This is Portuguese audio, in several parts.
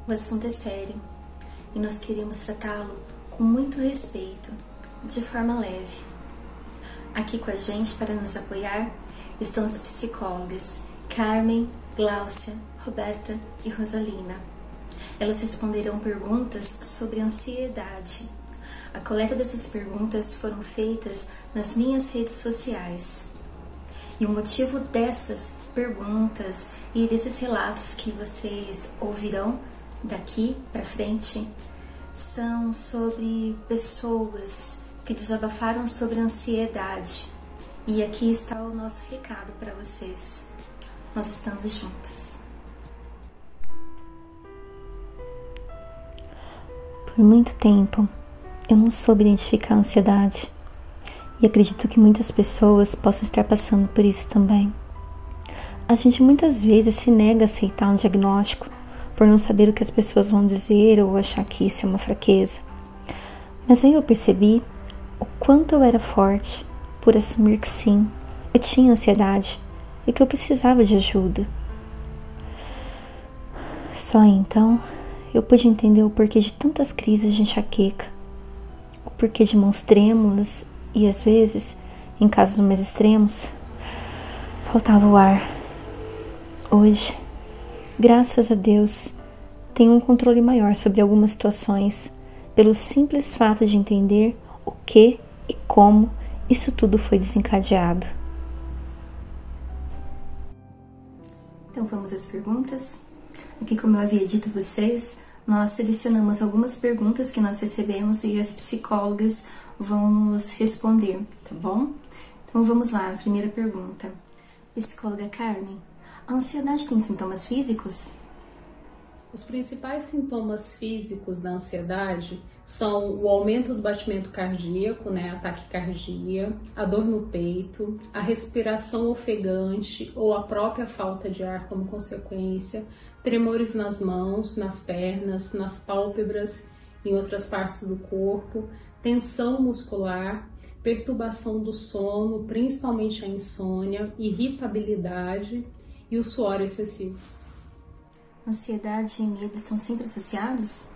O assunto é sério e nós queremos tratá-lo com muito respeito, de forma leve. Aqui com a gente para nos apoiar estão as psicólogas Carmen, Gláucia, Roberta e Rosalina. Elas responderão perguntas sobre ansiedade. A coleta dessas perguntas foram feitas nas minhas redes sociais. E o motivo dessas perguntas e desses relatos que vocês ouvirão daqui para frente são sobre pessoas que desabafaram sobre a ansiedade. E aqui está o nosso recado para vocês. Nós estamos juntas. Por muito tempo, eu não soube identificar a ansiedade. E acredito que muitas pessoas possam estar passando por isso também. A gente muitas vezes se nega a aceitar um diagnóstico por não saber o que as pessoas vão dizer ou achar que isso é uma fraqueza. Mas aí eu percebi o quanto eu era forte por assumir que sim, eu tinha ansiedade e que eu precisava de ajuda. Só aí, então eu pude entender o porquê de tantas crises de enxaqueca, o porquê de mãos trêmulas e às vezes, em casos mais extremos, faltava o ar. Hoje, graças a Deus, tenho um controle maior sobre algumas situações, pelo simples fato de entender o que e como isso tudo foi desencadeado. Então vamos às perguntas? Aqui, como eu havia dito a vocês, nós selecionamos algumas perguntas que nós recebemos e as psicólogas vão nos responder, tá bom? Então vamos lá, a primeira pergunta. Psicóloga Carmen, a ansiedade tem sintomas físicos? Os principais sintomas físicos da ansiedade são o aumento do batimento cardíaco, a taquicardia, a dor no peito, a respiração ofegante ou a própria falta de ar como consequência, tremores nas mãos, nas pernas, nas pálpebras, em outras partes do corpo, tensão muscular, perturbação do sono, principalmente a insônia, irritabilidade e o suor excessivo. Ansiedade e medo estão sempre associados?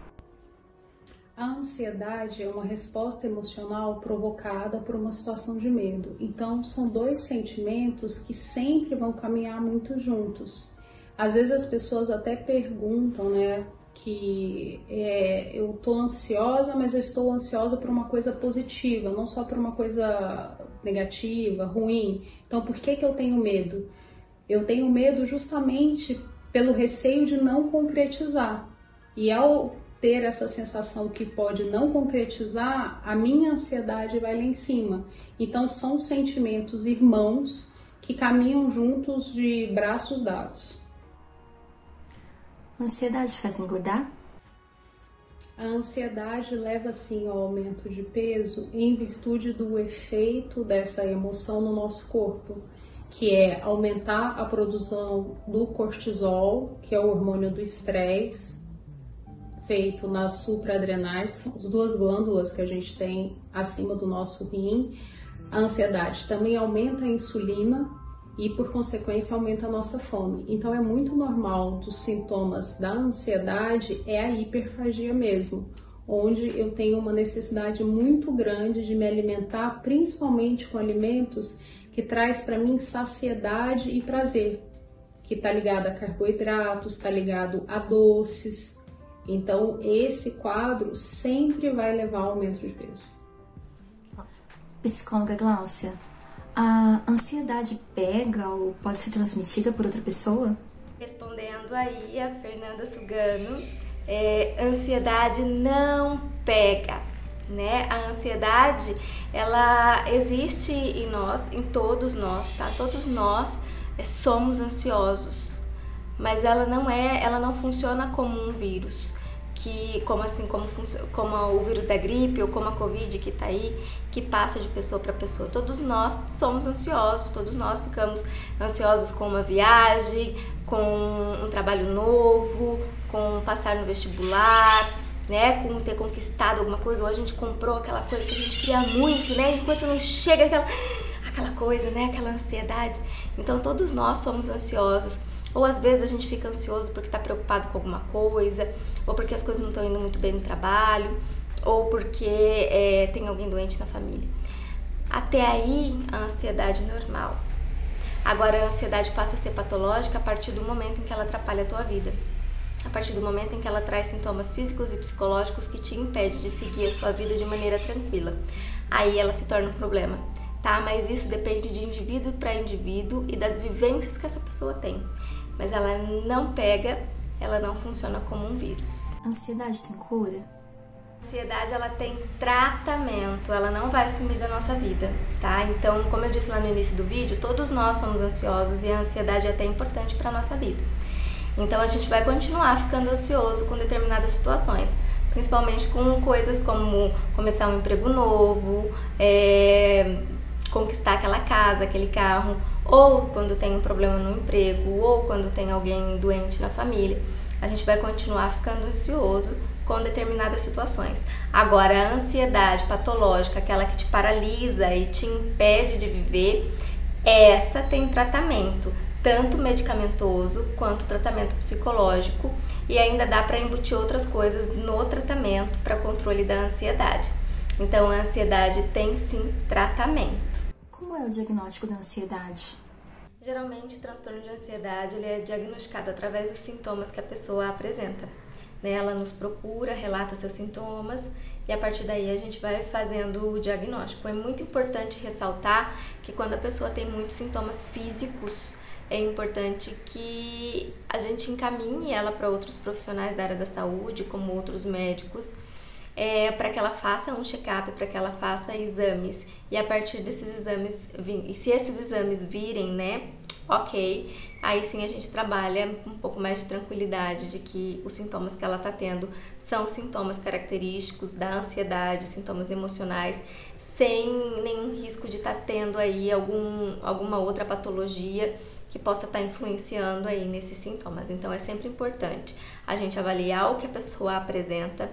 A ansiedade é uma resposta emocional provocada por uma situação de medo. Então, são dois sentimentos que sempre vão caminhar muito juntos. Às vezes as pessoas até perguntam, que eu estou ansiosa, mas eu estou ansiosa por uma coisa positiva, não só por uma coisa negativa, ruim. Então, por que eu tenho medo? Eu tenho medo justamente pelo receio de não concretizar. E ao ter essa sensação que pode não concretizar, a minha ansiedade vai lá em cima. Então, são sentimentos irmãos que caminham juntos de braços dados. A ansiedade faz engordar? A ansiedade leva sim ao aumento de peso em virtude do efeito dessa emoção no nosso corpo, que é aumentar a produção do cortisol, que é o hormônio do estresse, feito nas supraadrenais, que são as duas glândulas que a gente tem acima do nosso rim. A ansiedade também aumenta a insulina e, por consequência, aumenta a nossa fome. Então, é muito normal dos sintomas da ansiedade é a hiperfagia mesmo, onde eu tenho uma necessidade muito grande de me alimentar, principalmente com alimentos que traz para mim saciedade e prazer, que está ligado a carboidratos, está ligado a doces. Então, esse quadro sempre vai levar ao aumento de peso. Psicóloga Gláucia, a ansiedade pega ou pode ser transmitida por outra pessoa? Respondendo aí a Fernanda Sugano, ansiedade não pega, A ansiedade, ela existe em nós, em todos nós, tá? Todos nós somos ansiosos, mas ela não funciona como um vírus, como o vírus da gripe ou como a Covid que tá aí, que passa de pessoa para pessoa. Todos nós somos ansiosos, todos nós ficamos ansiosos com uma viagem, com um trabalho novo, com passar no vestibular, com ter conquistado alguma coisa, ou a gente comprou aquela coisa que a gente queria muito, enquanto não chega aquela coisa, aquela ansiedade. Então todos nós somos ansiosos Ou às vezes a gente fica ansioso porque está preocupado com alguma coisa, ou porque as coisas não estão indo muito bem no trabalho, ou porque tem alguém doente na família. Até aí, a ansiedade é normal. Agora, a ansiedade passa a ser patológica a partir do momento em que ela atrapalha a tua vida. A partir do momento em que ela traz sintomas físicos e psicológicos que te impedem de seguir a sua vida de maneira tranquila. Aí ela se torna um problema, tá? Mas isso depende de indivíduo para indivíduo e das vivências que essa pessoa tem. Mas ela não pega, ela não funciona como um vírus. A ansiedade tem cura? A ansiedade, ela tem tratamento, ela não vai sumir da nossa vida, tá? Então, como eu disse lá no início do vídeo, todos nós somos ansiosos e a ansiedade é até importante para a nossa vida. Então, a gente vai continuar ficando ansioso com determinadas situações, principalmente com coisas como começar um emprego novo, conquistar aquela casa, aquele carro, ou quando tem um problema no emprego, ou quando tem alguém doente na família. A gente vai continuar ficando ansioso com determinadas situações. Agora, a ansiedade patológica, aquela que te paralisa e te impede de viver, essa tem tratamento, tanto medicamentoso quanto tratamento psicológico, e ainda dá para embutir outras coisas no tratamento para controle da ansiedade. Então, a ansiedade tem sim tratamento. Como é o diagnóstico da ansiedade? Geralmente, o transtorno de ansiedade ele é diagnosticado através dos sintomas que a pessoa apresenta. Ela nos procura, relata seus sintomas e a partir daí a gente vai fazendo o diagnóstico. É muito importante ressaltar que quando a pessoa tem muitos sintomas físicos, é importante que a gente encaminhe ela para outros profissionais da área da saúde, como outros médicos, para que ela faça um check-up, para que ela faça exames. E a partir desses exames, e se esses exames virem, ok, aí sim a gente trabalha com um pouco mais de tranquilidade de que os sintomas que ela está tendo são sintomas característicos da ansiedade, sintomas emocionais, sem nenhum risco de estar tendo aí alguma outra patologia que possa estar influenciando aí nesses sintomas. Então é sempre importante a gente avaliar o que a pessoa apresenta.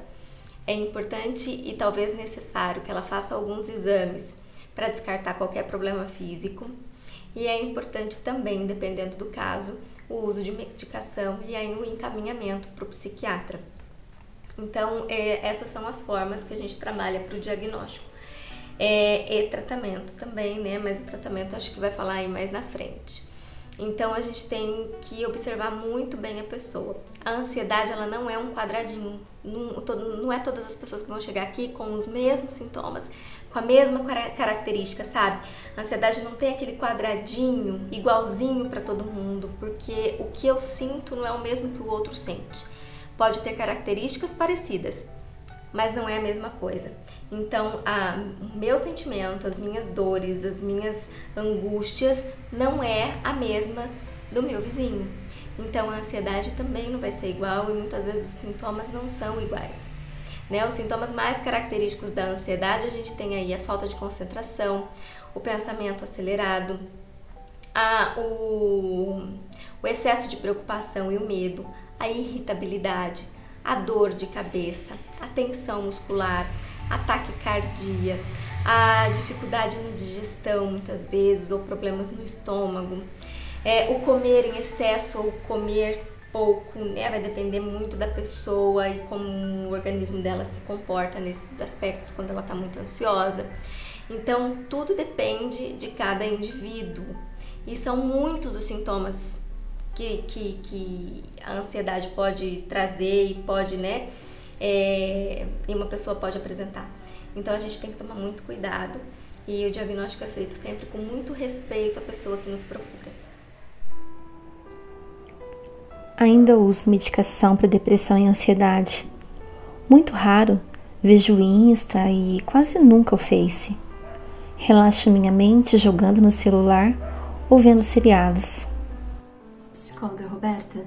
É importante e talvez necessário que ela faça alguns exames para descartar qualquer problema físico. E é importante também, dependendo do caso, o uso de medicação e aí o encaminhamento para o psiquiatra. Então, essas são as formas que a gente trabalha para o diagnóstico. E tratamento também, mas o tratamento acho que vai falar aí mais na frente. Então, a gente tem que observar muito bem a pessoa. A ansiedade, ela não é um quadradinho. Não é todas as pessoas que vão chegar aqui com os mesmos sintomas, com a mesma característica, sabe? A ansiedade não tem aquele quadradinho igualzinho para todo mundo, porque o que eu sinto não é o mesmo que o outro sente. Pode ter características parecidas, mas não é a mesma coisa. Então, o meu sentimento, as minhas dores, as minhas angústias não é a mesma do meu vizinho. Então, a ansiedade também não vai ser igual e muitas vezes os sintomas não são iguais. Os sintomas mais característicos da ansiedade, a gente tem aí a falta de concentração, o pensamento acelerado, o excesso de preocupação e o medo, a irritabilidade, a dor de cabeça, a tensão muscular, a taquicardia, a dificuldade na digestão muitas vezes, ou problemas no estômago, o comer em excesso ou comer pouco, vai depender muito da pessoa e como o organismo dela se comporta nesses aspectos quando ela está muito ansiosa. Então, tudo depende de cada indivíduo e são muitos os sintomas que a ansiedade pode trazer e pode, e uma pessoa pode apresentar. Então, a gente tem que tomar muito cuidado e o diagnóstico é feito sempre com muito respeito à pessoa que nos procura. Ainda uso medicação para depressão e ansiedade. Muito raro, vejo o Insta e quase nunca o Face. Relaxo minha mente jogando no celular ou vendo seriados. Psicóloga Roberta,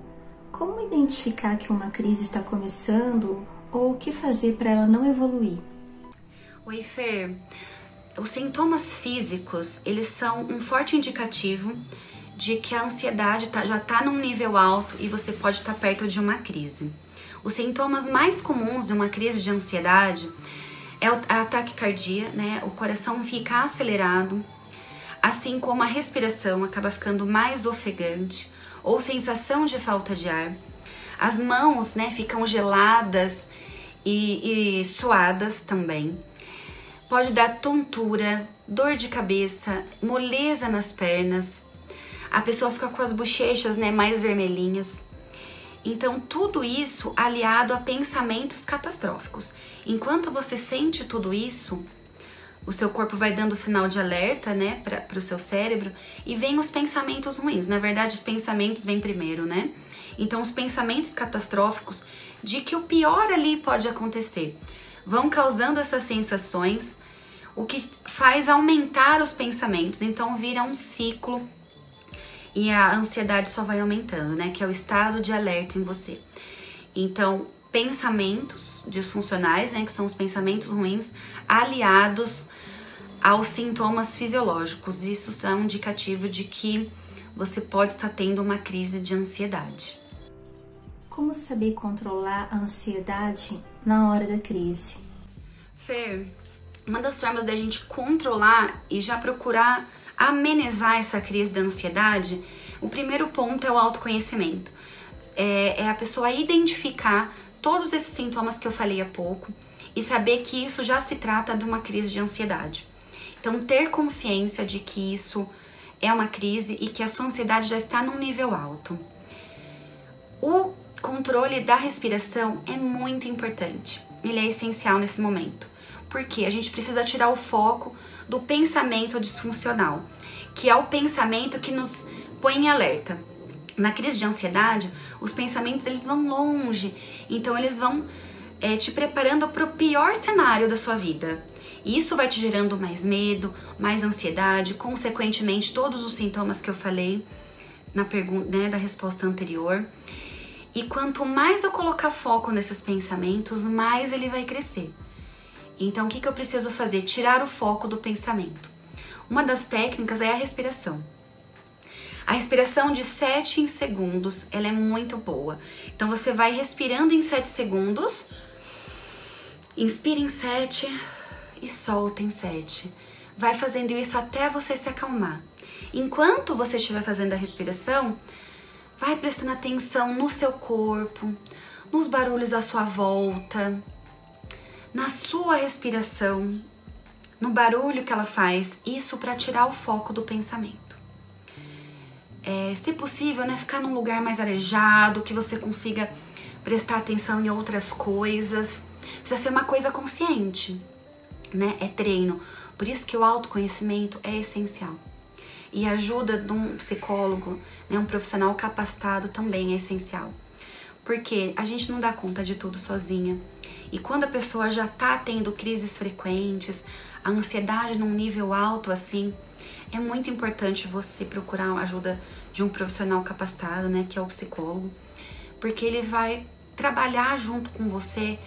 como identificar que uma crise está começando ou o que fazer para ela não evoluir? Oi, Fer. Os sintomas físicos, eles são um forte indicativo de que a ansiedade já está num nível alto e você pode estar perto de uma crise. Os sintomas mais comuns de uma crise de ansiedade é a taquicardia, o coração fica acelerado, assim como a respiração acaba ficando mais ofegante, ou sensação de falta de ar. As mãos, né, ficam geladas e suadas também. Pode dar tontura, dor de cabeça, moleza nas pernas. A pessoa fica com as bochechas, né, mais vermelhinhas. Então, tudo isso aliado a pensamentos catastróficos. Enquanto você sente tudo isso, o seu corpo vai dando sinal de alerta, né, para o seu cérebro, e vem os pensamentos ruins. Na verdade, os pensamentos vêm primeiro, né? Então, os pensamentos catastróficos de que o pior ali pode acontecer vão causando essas sensações, o que faz aumentar os pensamentos. Então, vira um ciclo e a ansiedade só vai aumentando, né? Que é o estado de alerta em você. Então, pensamentos disfuncionais, né? Que são os pensamentos ruins, aliados aos sintomas fisiológicos. Isso é um indicativo de que você pode estar tendo uma crise de ansiedade. Como saber controlar a ansiedade na hora da crise? Fer, uma das formas da gente controlar e já procurar amenizar essa crise da ansiedade, o primeiro ponto é o autoconhecimento. É a pessoa identificar todos esses sintomas que eu falei há pouco e saber que isso já se trata de uma crise de ansiedade. Então, ter consciência de que isso é uma crise e que a sua ansiedade já está num nível alto. O controle da respiração é muito importante. Ele é essencial nesse momento. Porque a gente precisa tirar o foco do pensamento disfuncional, que é o pensamento que nos põe em alerta. Na crise de ansiedade, os pensamentos eles vão longe, então eles vão te preparando para o pior cenário da sua vida. E isso vai te gerando mais medo, mais ansiedade, consequentemente todos os sintomas que eu falei na pergunta, né, da resposta anterior. E quanto mais eu colocar foco nesses pensamentos, mais ele vai crescer. Então, o que eu preciso fazer? Tirar o foco do pensamento. Uma das técnicas é a respiração. A respiração de 7 em segundos, ela é muito boa. Então, você vai respirando em 7 segundos, inspira em 7 e solta em 7. Vai fazendo isso até você se acalmar. Enquanto você estiver fazendo a respiração, vai prestando atenção no seu corpo, nos barulhos à sua volta, na sua respiração, no barulho que ela faz, isso para tirar o foco do pensamento. Se possível, né, ficar num lugar mais arejado, que você consiga prestar atenção em outras coisas. Precisa ser uma coisa consciente, né? É treino. Por isso que o autoconhecimento é essencial. E a ajuda de um psicólogo, né, um profissional capacitado também é essencial. Porque a gente não dá conta de tudo sozinha. E quando a pessoa já tá tendo crises frequentes, a ansiedade num nível alto assim, é muito importante você procurar a ajuda de um profissional capacitado, né, que é o psicólogo, porque ele vai trabalhar junto com você,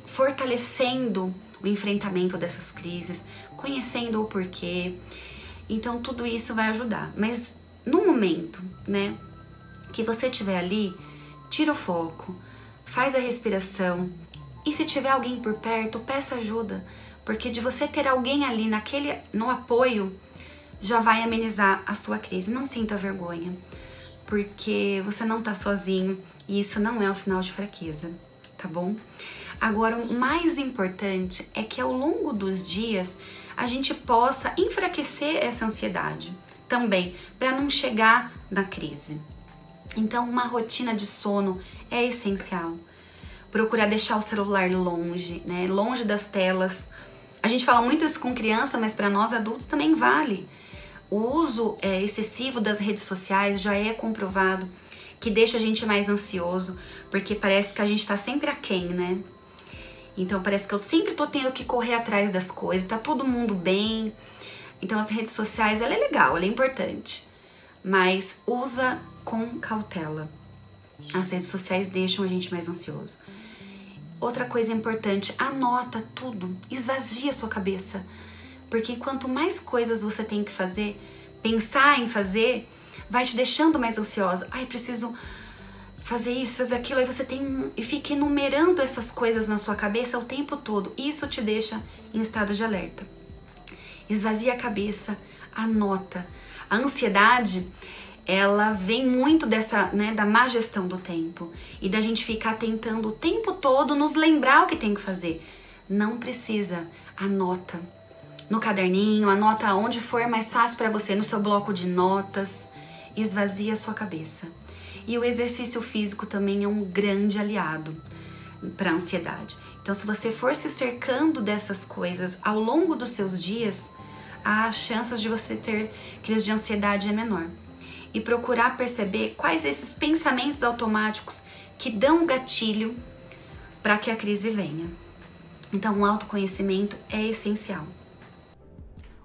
fortalecendo o enfrentamento dessas crises, conhecendo o porquê. Então tudo isso vai ajudar. Mas no momento, né, que você estiver ali, tira o foco, faz a respiração e se tiver alguém por perto, peça ajuda, porque de você ter alguém ali no apoio, já vai amenizar a sua crise. Não sinta vergonha, porque você não tá sozinho e isso não é um sinal de fraqueza, tá bom? Agora, o mais importante é que ao longo dos dias a gente possa enfraquecer essa ansiedade também, para não chegar na crise. Então, uma rotina de sono é essencial. Procurar deixar o celular longe, né? Longe das telas. A gente fala muito isso com criança, mas para nós adultos também vale. O uso excessivo das redes sociais já é comprovado que deixa a gente mais ansioso, porque parece que a gente tá sempre aquém, né? Então parece que eu sempre tô tendo que correr atrás das coisas, tá todo mundo bem. Então as redes sociais, ela é legal, ela é importante, mas usa com cautela. As redes sociais deixam a gente mais ansioso. Outra coisa importante, anota tudo, esvazia a sua cabeça, porque quanto mais coisas você tem que fazer, pensar em fazer, vai te deixando mais ansiosa. Ai, preciso fazer isso, fazer aquilo, aí você e fica enumerando essas coisas na sua cabeça o tempo todo. Isso te deixa em estado de alerta. Esvazia a cabeça, anota. A ansiedade, ela vem muito dessa, né, da má gestão do tempo e da gente ficar tentando o tempo todo nos lembrar o que tem que fazer. Não precisa, anota no caderninho, anota onde for mais fácil para você, no seu bloco de notas, esvazia a sua cabeça. E o exercício físico também é um grande aliado para a ansiedade. Então, se você for se cercando dessas coisas ao longo dos seus dias, as chances de você ter crise de ansiedade é menor. E procurar perceber quais esses pensamentos automáticos que dão gatilho para que a crise venha. Então, o autoconhecimento é essencial.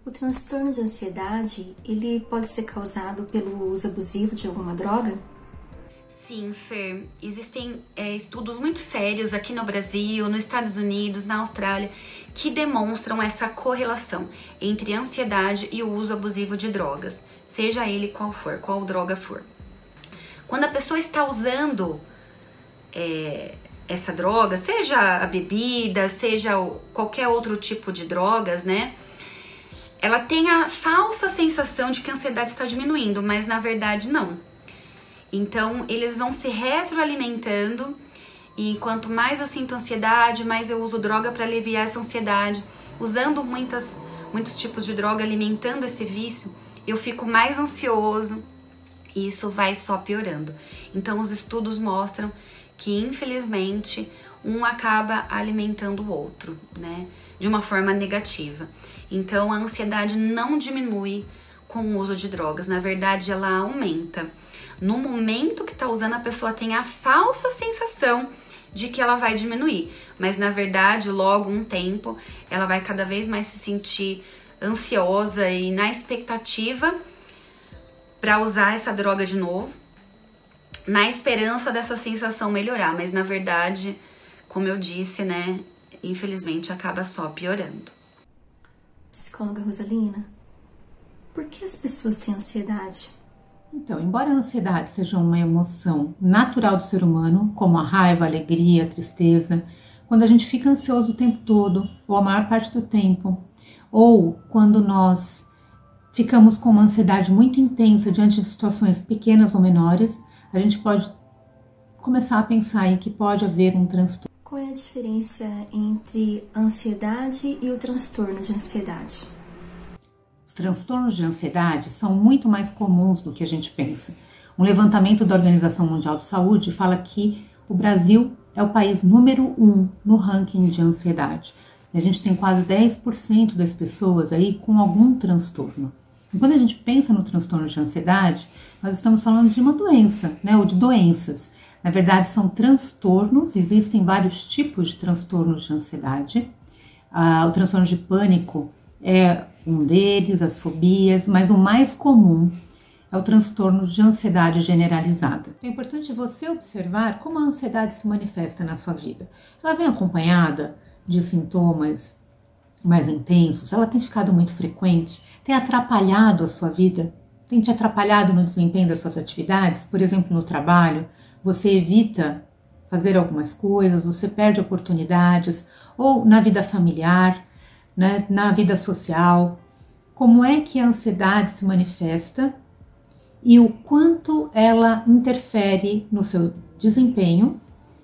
O transtorno de ansiedade, ele pode ser causado pelo uso abusivo de alguma droga? Sim, Fer. Existem estudos muito sérios aqui no Brasil, nos Estados Unidos, na Austrália, que demonstram essa correlação entre a ansiedade e o uso abusivo de drogas, seja ele qual for, qual droga for. Quando a pessoa está usando essa droga, seja a bebida, seja qualquer outro tipo de drogas, né? Ela tem a falsa sensação de que a ansiedade está diminuindo, mas na verdade não. Então, eles vão se retroalimentando e quanto mais eu sinto ansiedade, mais eu uso droga para aliviar essa ansiedade. Usando muitos tipos de droga, alimentando esse vício, eu fico mais ansioso e isso vai só piorando. Então, os estudos mostram que, infelizmente, um acaba alimentando o outro, né? De uma forma negativa. Então, a ansiedade não diminui com o uso de drogas. Na verdade, ela aumenta. No momento que está usando, a pessoa tem a falsa sensação de que ela vai diminuir. Mas, na verdade, logo um tempo, ela vai cada vez mais se sentir ansiosa e na expectativa para usar essa droga de novo, na esperança dessa sensação melhorar. Mas, na verdade, como eu disse, né, infelizmente acaba só piorando. Psicóloga Rosalina, por que as pessoas têm ansiedade? Então, embora a ansiedade seja uma emoção natural do ser humano, como a raiva, a alegria, a tristeza, quando a gente fica ansioso o tempo todo, ou a maior parte do tempo, ou quando nós ficamos com uma ansiedade muito intensa diante de situações pequenas ou menores, a gente pode começar a pensar aí que pode haver um transtorno. Qual é a diferença entre a ansiedade e o transtorno de ansiedade? Os transtornos de ansiedade são muito mais comuns do que a gente pensa. Um levantamento da Organização Mundial de Saúde fala que o Brasil é o país número 1 no ranking de ansiedade. A gente tem quase 10% das pessoas aí com algum transtorno. E quando a gente pensa no transtorno de ansiedade, nós estamos falando de uma doença, né, ou de doenças. Na verdade, são transtornos, existem vários tipos de transtornos de ansiedade. O transtorno de pânico é um deles, as fobias, mas o mais comum é o transtorno de ansiedade generalizada. É importante você observar como a ansiedade se manifesta na sua vida. Ela vem acompanhada de sintomas mais intensos, ela tem ficado muito frequente, tem atrapalhado a sua vida, tem te atrapalhado no desempenho das suas atividades, por exemplo, no trabalho, você evita fazer algumas coisas, você perde oportunidades, ou na vida familiar, né, na vida social. Como é que a ansiedade se manifesta e o quanto ela interfere no seu desempenho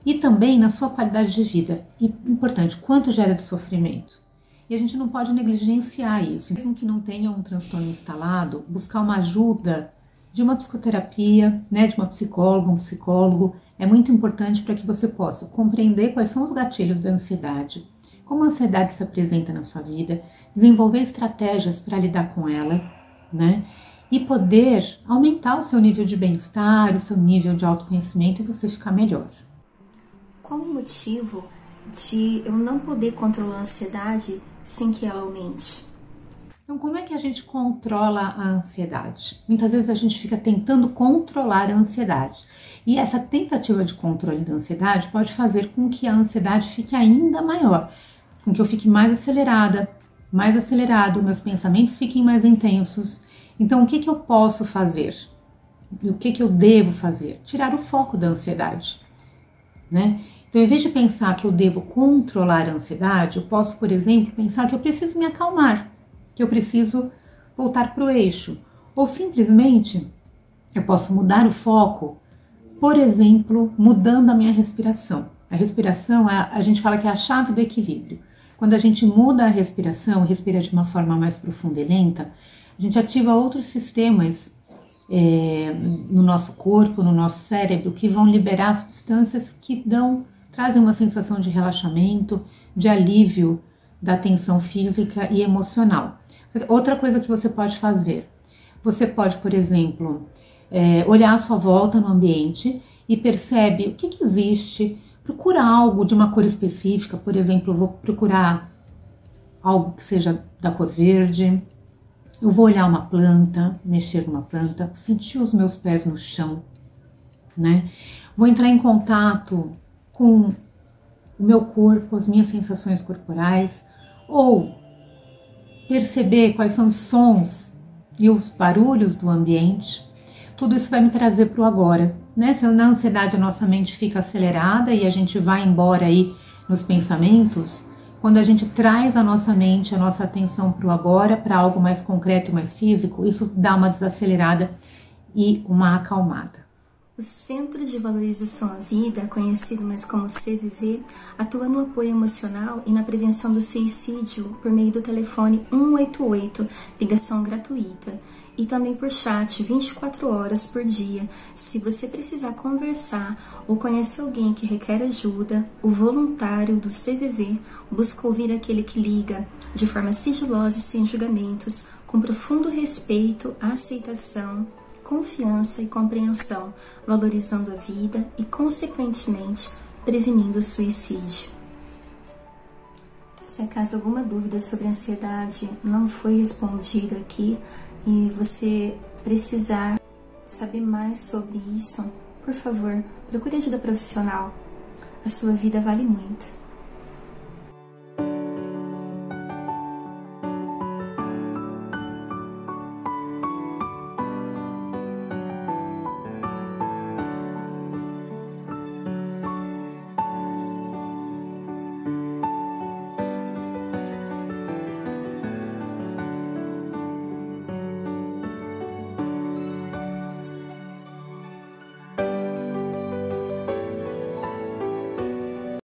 e também na sua qualidade de vida. E, importante, quanto gera de sofrimento. E a gente não pode negligenciar isso. Mesmo que não tenha um transtorno instalado, buscar uma ajuda de uma psicoterapia, né, de uma psicóloga, um psicólogo, é muito importante para que você possa compreender quais são os gatilhos da ansiedade, como a ansiedade se apresenta na sua vida, desenvolver estratégias para lidar com ela, né, e poder aumentar o seu nível de bem-estar, o seu nível de autoconhecimento e você ficar melhor. Qual o motivo de eu não poder controlar a ansiedade sem que ela aumente? Então, como é que a gente controla a ansiedade? Muitas vezes a gente fica tentando controlar a ansiedade. E essa tentativa de controle da ansiedade pode fazer com que a ansiedade fique ainda maior, com que eu fique mais acelerado, meus pensamentos fiquem mais intensos. Então, o que eu posso fazer? E o que eu devo fazer? Tirar o foco da ansiedade, né? Então, em vez de pensar que eu devo controlar a ansiedade, eu posso, por exemplo, pensar que eu preciso me acalmar, que eu preciso voltar para o eixo, ou simplesmente Eu posso mudar o foco, por exemplo, mudando a minha respiração. A respiração, a gente fala que é a chave do equilíbrio. Quando a gente muda a respiração, respira de uma forma mais profunda e lenta, a gente ativa outros sistemas no nosso corpo, no nosso cérebro, que vão liberar substâncias que trazem uma sensação de relaxamento, de alívio da tensão física e emocional. Outra coisa que você pode fazer, você pode, por exemplo, olhar à sua volta no ambiente e percebe o que existe, procura algo de uma cor específica, por exemplo, eu vou procurar algo que seja da cor verde, eu vou olhar uma planta, mexer numa planta, sentir os meus pés no chão, né? Vou entrar em contato com o meu corpo, as minhas sensações corporais, ou perceber quais são os sons e os barulhos do ambiente. Tudo isso vai me trazer para o agora, né? Se na ansiedade a nossa mente fica acelerada e a gente vai embora aí nos pensamentos, quando a gente traz a nossa mente, a nossa atenção para o agora, para algo mais concreto e mais físico, isso dá uma desacelerada e uma acalmada. O Centro de Valorização à Vida, conhecido mais como CVV, atua no apoio emocional e na prevenção do suicídio por meio do telefone 188, ligação gratuita, e também por chat 24 horas por dia. Se você precisar conversar ou conhece alguém que requer ajuda, o voluntário do CVV busca ouvir aquele que liga de forma sigilosa e sem julgamentos, com profundo respeito, aceitação, confiança e compreensão, valorizando a vida e, consequentemente, prevenindo o suicídio. Se acaso alguma dúvida sobre a ansiedade não foi respondida aqui e você precisar saber mais sobre isso, por favor, procure ajuda profissional. A sua vida vale muito.